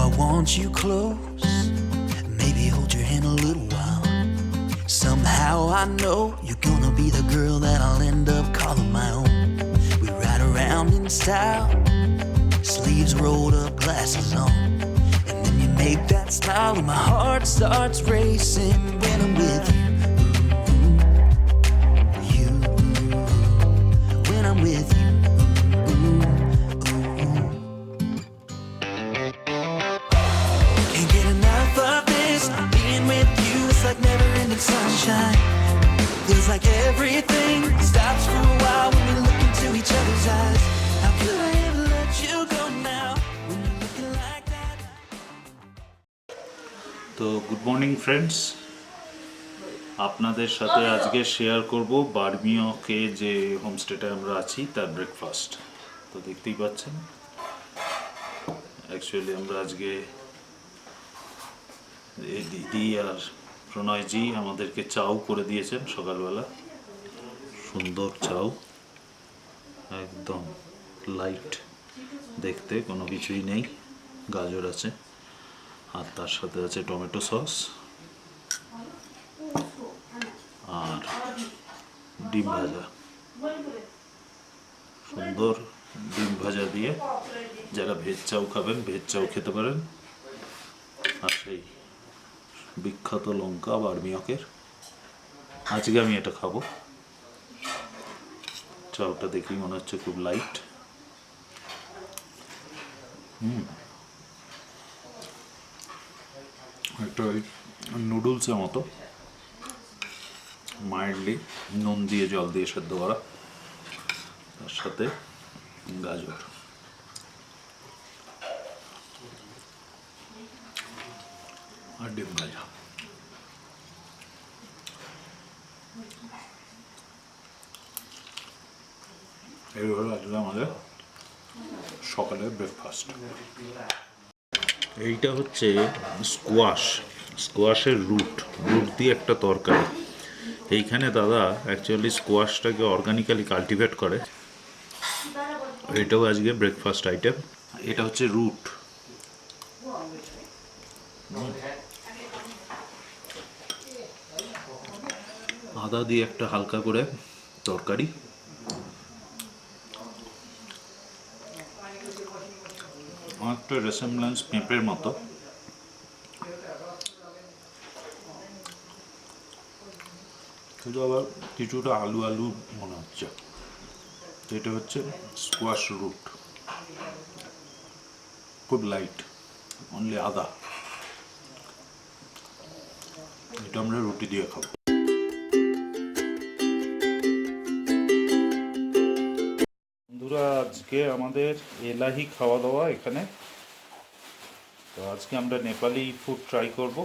I want you close, maybe hold your hand a little while. Somehow I know you're gonna be the girl that I'll end up calling my own. We ride around in style, sleeves rolled up, glasses on, and then you make that smile and my heart starts racing when I'm with you. When I'm with you. Can't get enough of this, being with you, it's like never-ending sunshine. Feels like everything stops for a while when we look into each other's eyes. How could I ever let you go now when you're looking like that? তো good morning friends, আপনাদের সাথে আজকে share করব বার্মিয়কে যে হোমস্টেটা আমরা আছি তার breakfast. তো দেখতেই পাচ্ছেন, অ্যাকচুয়ালি আমরা আজকে এই দিদি আর প্রণয়জি আমাদেরকে চাউ করে দিয়েছেন সকালবেলা। সুন্দর চাউ, একদম লাইট দেখতে, কোনো কিছুই নেই, গাজর আছে আর তার সাথে আছে টমেটো সস আর ডিম ভাজা। সুন্দর ডিম ভাজা দিয়ে যারা ভেজ চাউ খাবেন ভেজ চাউ খেতে পারেন। আর সেই বিখ্যাত লঙ্কা বার্মিয়কের, আজকে আমি এটা খাবো। চাউটা দেখি মনে হচ্ছে খুব লাইট। একটা নুডলসের মতো, মাইল্ডলি নুন দিয়ে জল দিয়ে সেদ্ধ করা, তার সাথে গাজর। আর ডিম ভাজা। এই হলো আজকে আমাদের সকালের ব্রেকফাস্ট। এইটা হচ্ছে স্কোয়াশের রুট দিয়ে একটা তরকারি। এইখানে দাদা অ্যাকচুয়ালি স্কোয়াশটাকে অর্গানিক্যালি কাল্টিভেট করে। এটাও আজকে ব্রেকফাস্ট আইটেম। এটা হচ্ছে রুট। আদা দিয়ে একটা হালকা করে তরকারি, অনেকটা রেসেমব্লেন্স পেঁপের মতো। কিন্তু আবার কিছুটা আলু মনে হচ্ছে। এটা হচ্ছে স্কোয়াশ রুট, খুব লাইট, অনলি আদা। এটা আমরা রুটি দিয়ে খাবো। বন্ধুরা, আজকে আমাদের এলাহি খাওয়া দাওয়া এখানে। তো আজকে আমরা নেপালি ফুড ট্রাই করব।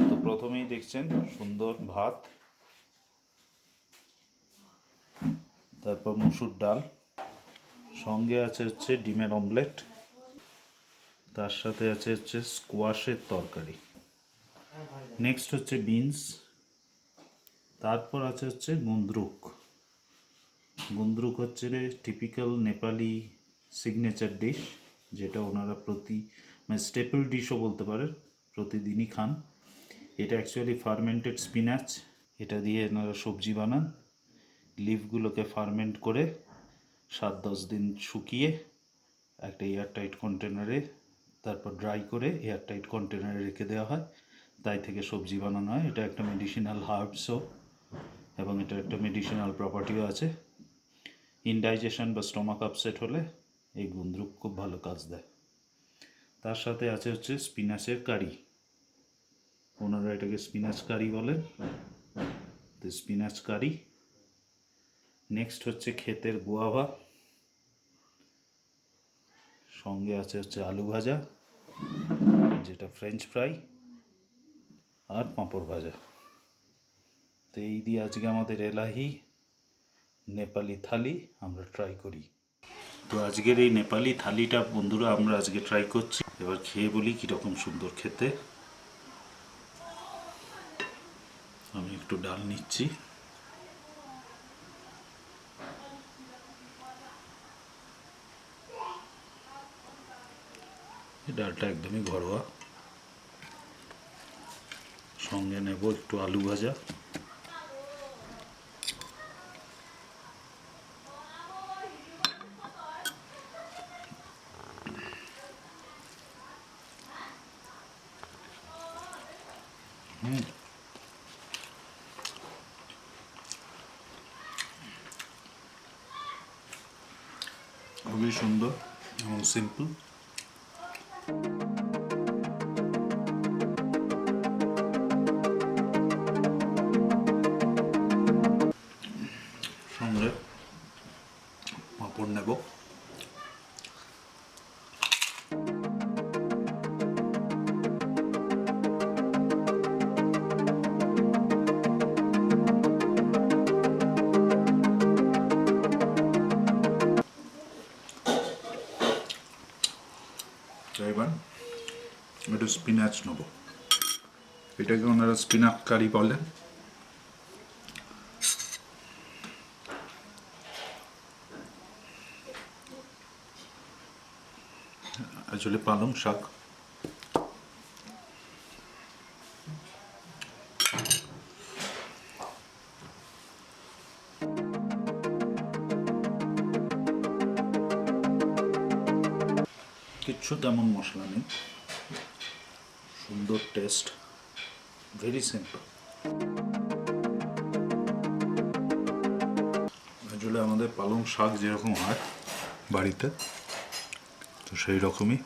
তো প্রথমেই দেখছেন সুন্দর ভাত, তারপর মুসুর ডাল, সঙ্গে আছে হচ্ছে ডিমের অমলেট, তার সাথে আছে হচ্ছে স্কোয়াশের তরকারি, নেক্সট হচ্ছে বিনস, তারপর আছে হচ্ছে গুন্দ্রুক হচ্ছে টিপিক্যাল নেপালি সিগনেচার ডিশ, যেটা ওনারা মানে স্টেপল ডিশও বলতে পারেন, প্রতিদিনই খান। এটা অ্যাকচুয়ালি ফার্মেন্টেড স্পিনাচ, এটা দিয়ে ওনারা সবজি বানান। লিফগুলোকে ফার্মেন্ট করে 7-10 দিন শুকিয়ে একটা এয়ারটাইট কন্টেনারে, তারপর ড্রাই করে এয়ারটাইট কন্টেনারে রেখে দেওয়া হয়, তাই থেকে সবজি বানানো হয়। এটা একটা মেডিসিনাল হার্বসও, এবং এটা একটা মেডিসিনাল প্রপার্টিও আছে। ইনডাইজেশন বা স্টোমাক আপসেট হলে এই গুন্দ্রুক খুব ভালো কাজ দেয়। তার সাথে আছে হচ্ছে স্পিনাচের কারি, ওনারা এটাকে স্পিনাচ কারি বলেন। তো স্পিনাচ কারি। নেক্সট হচ্ছে ক্ষেতের গুয়াভা, সঙ্গে আছে হচ্ছে আলু ভাজা, যেটা ফ্রেঞ্চ ফ্রাই, আর পাঁপড় ভাজা। তো এই দিয়ে আজকে আমাদের এলাহি নেপালি থালি আমরা ট্রাই করি। তো আজকের এই নেপালি থালিটা বন্ধুরা আমরা আজকে ট্রাই করছি। এবার খেয়ে বলি কীরকম সুন্দর খেতে। আমি একটু ডাল নিচ্ছি। এই ডালটা একদমই ঘরোয়া। সঙ্গে নেব একটু আলু ভাজা, খুবই সুন্দর এবং সিম্পল। সঙ্গে পাঁপড় নেব। এবার একটু স্পিনাচ নেব। এটাকে ওনারা স্পিনাচ কারি বলেন। আসলে পালং শাক। কিচ্ছু তেমন মশলা নেই, সুন্দর টেস্ট, ভেরি সিম্পল। আসলে আমাদের পালং শাক যেরকম হয় বাড়িতে, তো সেই রকমই,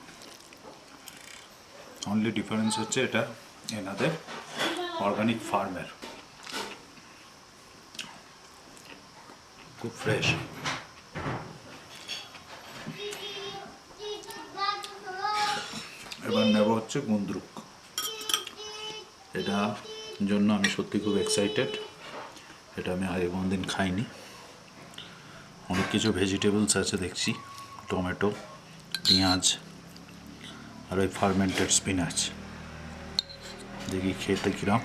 অনলি ডিফারেন্স হচ্ছে এটা এনাদের অর্গানিক ফার্মের, খুব ফ্রেশ। এবার নেব হচ্ছে গুন্দ্রুক। এটা জন্য আমি সত্যি খুব এক্সাইটেড। এটা আমি আগে কোনোদিন খাইনি। অনেক কিছু ভেজিটেবলস আছে দেখছি, টমেটো, পেঁয়াজ আর ওই ফার্মেন্টেড স্পিনাচ। দেখি খেতে কিরম।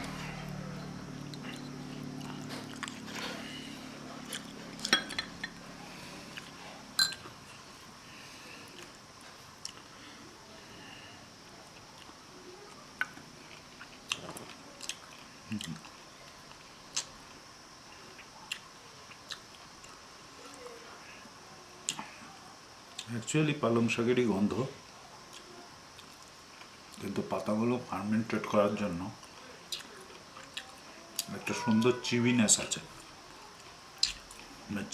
অ্যাকচুয়ালি পালং শাকেরই গন্ধ, কিন্তু পাতাগুলো ফার্মেন্টেড করার জন্য একটা সুন্দর চিউইনেস আছে,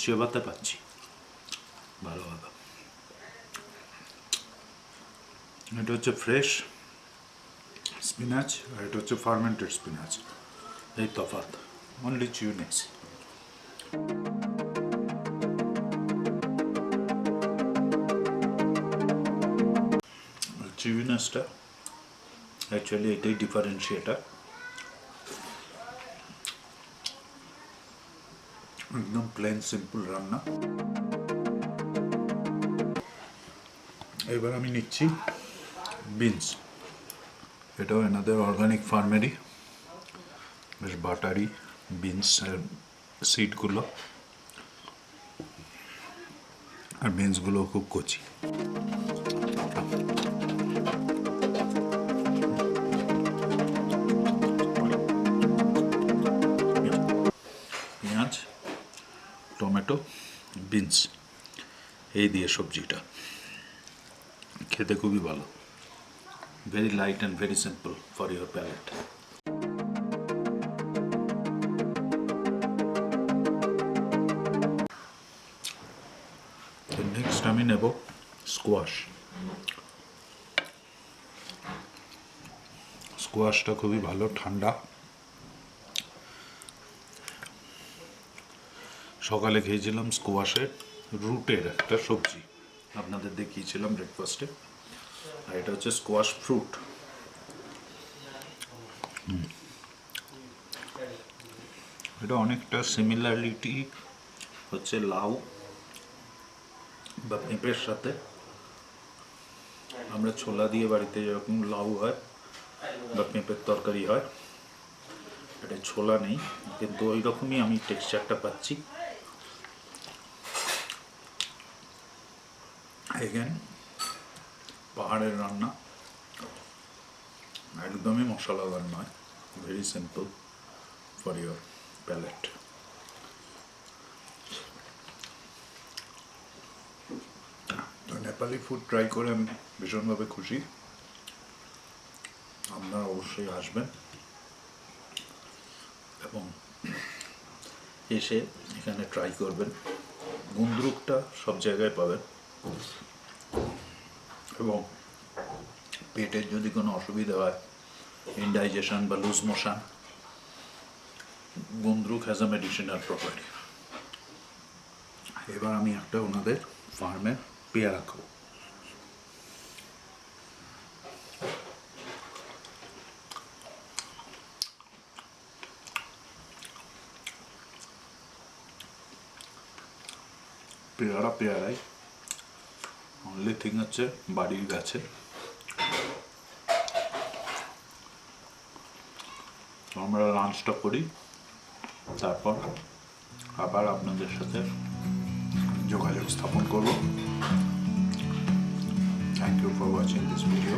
চেবাতে পাচ্ছি ভালোভাবে। এটা হচ্ছে ফ্রেশ স্পিনাচ আর এটা হচ্ছে ফার্মেন্টেড স্পিনাচ, এই তফাৎ, অনলি চিউইনেস। চিউইনেসটা অ্যাকচুয়ালি এটাই ডিফারেন্সিয়েটার। একদম প্লেন সিম্পল রান্না। এবার আমি নিচ্ছি বিনস। এটাও এনাদের অর্গানিক ফার্মেরই, বেশ বাটারি বিনসের সিডগুলো, আর বিনসগুলো খুব কচি। পেঁয়াজ, টমেটো, বিনস এই দিয়ে সবজিটা খেতে খুবই ভালো, very light and very simple for your palate. Next আমি নেব স্কোয়াশ। স্কোয়াশটা খুবই ভালো, ঠান্ডা। সকালে খেয়েছিলাম স্কোয়াশের রুটের একটা সবজি, আপনাদের দেখিয়েছিলাম ব্রেকফাস্টে। আর এটা হচ্ছে স্কোয়াশ ফ্রুট। এটা অনেকটা সিমিলারিটি হচ্ছে লাউ বা পেঁপের সাথে। আমরা ছোলা দিয়ে বাড়িতে যেরকম লাউ হয় বা পেঁপের তরকারি হয়, এটা ছোলা নেই, কিন্তু ওই রকমই আমি টেক্সচারটা পাচ্ছি। এগেন পাহাড়ের রান্না, একদমই মশলাদার নয়, very simple for your palate. তো নেপালি ফুড ট্রাই করে আমি ভীষণভাবে খুশি। আপনারা অবশ্যই আসবেন এবং এসে এখানে ট্রাই করবেন। গুন্দ্রুকটা সব জায়গায় পাবেন এবং পেটের যদি কোনো অসুবিধা হয়, ইনডাইজেশন বা loose motion, gundruk has a medicinal property. এবার আমি একটা ওনাদের ফার্মের পেয়ারা খাবো। পেয়ারাই অনলি থিং হচ্ছে বাড়ির গাছে। আমরা লাঞ্চটা করি, তারপর আবার আপনাদের সাথে যোগাযোগ স্থাপন করব। Thank you for watching this video.